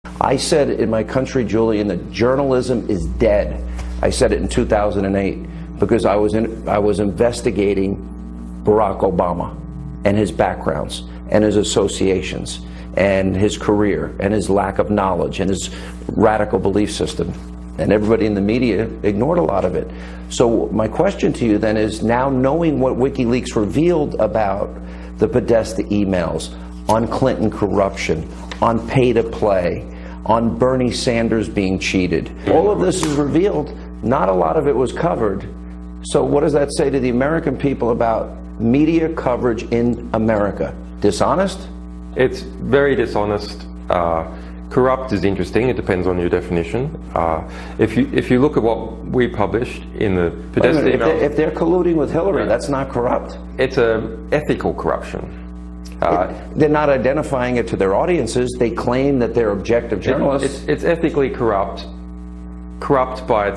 I said in my country, Julian, that journalism is dead. I said it in 2008 because I was investigating Barack Obama and his backgrounds and his associations and his career and his lack of knowledge and his radical belief system. And everybody in the media ignored a lot of it. So my question to you then is, now knowing what WikiLeaks revealed about the Podesta emails, on Clinton corruption, on pay-to-play, on Bernie Sanders being cheated, all of this is revealed. Not a lot of it was covered. So what does that say to the American people about media coverage in America? Dishonest? It's very dishonest. Corrupt is interesting. It depends on your definition. If you look at what we published in the Podesta email, if they're colluding with Hillary, that's not corrupt. It's an ethical corruption. They're not identifying it to their audiences. They claim that they're objective journalists. It's ethically corrupt. Corrupt by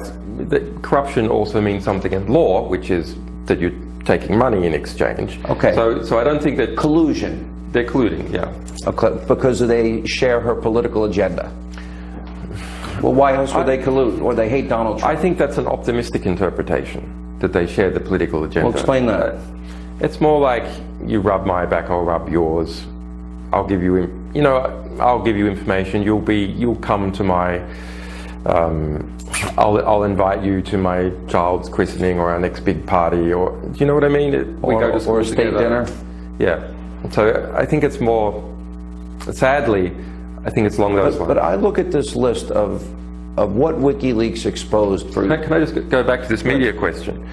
corruption also means something in law, which is that you're taking money in exchange. Okay. So I don't think that collusion. They're colluding, yeah. Okay, because they share her political agenda. Well, why else would they collude? Or they hate Donald Trump? I think that's an optimistic interpretation, that they share the political agenda. Well, explain that. It's more like, you rub my back, I'll rub yours. I'll give you, I'll give you information. You'll come to my, I'll invite you to my child's christening or our next big party, or do you know what I mean? We go to school or a state together. dinner. Yeah. So I think it's more, sadly, I think it's along those lines. But I look at this list of what WikiLeaks exposed for... Can I just go back to this media question?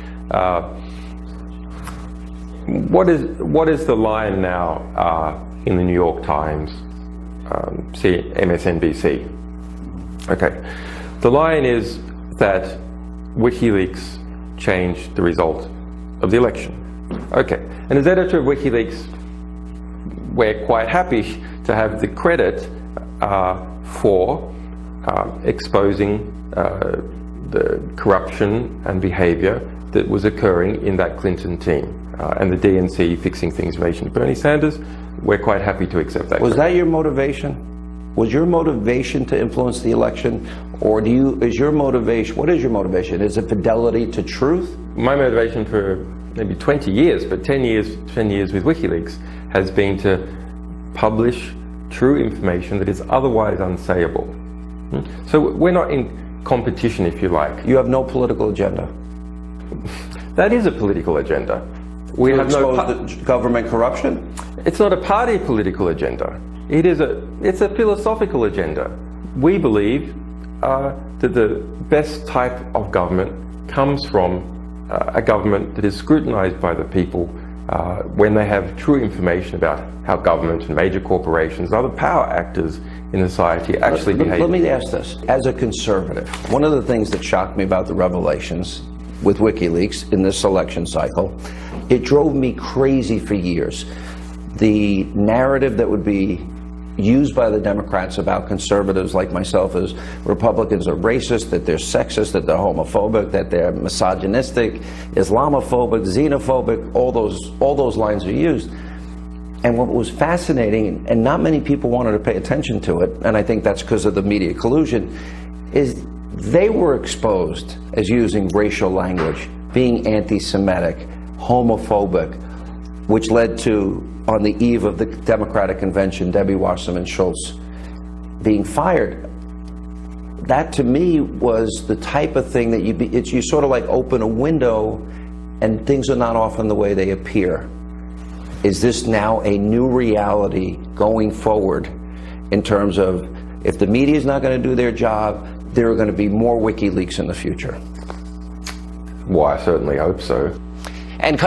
What is the line now in the New York Times, MSNBC? Okay. The line is that WikiLeaks changed the result of the election. Okay. And as editor of WikiLeaks, we're quite happy to have the credit for exposing the corruption and behavior that was occurring in that Clinton team, and the DNC fixing things in relation to Bernie Sanders. We're quite happy to accept that. Was that your motivation? Was your motivation to influence the election, or is your motivation, what is your motivation? Is it fidelity to truth? My motivation for maybe 20 years, but 10 years with WikiLeaks, has been to publish true information that is otherwise unsayable. So we're not in competition, if you like. You have no political agenda. That is a political agenda. We have no government corruption. It's not a party political agenda. It's a philosophical agenda. We believe that the best type of government comes from a government that is scrutinized by the people when they have true information about how government and major corporations and other power actors in society actually behave. Let me ask this. As a conservative, one of the things that shocked me about the revelations with WikiLeaks in this election cycle, it drove me crazy for years. The narrative that would be used by the Democrats about conservatives like myself as Republicans are racist, that they're sexist, that they're homophobic, that they're misogynistic, Islamophobic, xenophobic, all those lines are used. And what was fascinating, and not many people wanted to pay attention to it, and I think that's because of the media collusion, is they were exposed as using racial language, being anti-Semitic, homophobic, which led to, on the eve of the Democratic convention, Debbie Wasserman Schultz being fired. That to me was the type of thing that you sort of like open a window and things are not often the way they appear. Is this now a new reality going forward in terms of, if the media is not going to do their job, there are going to be more WikiLeaks in the future? Well, I certainly hope so. And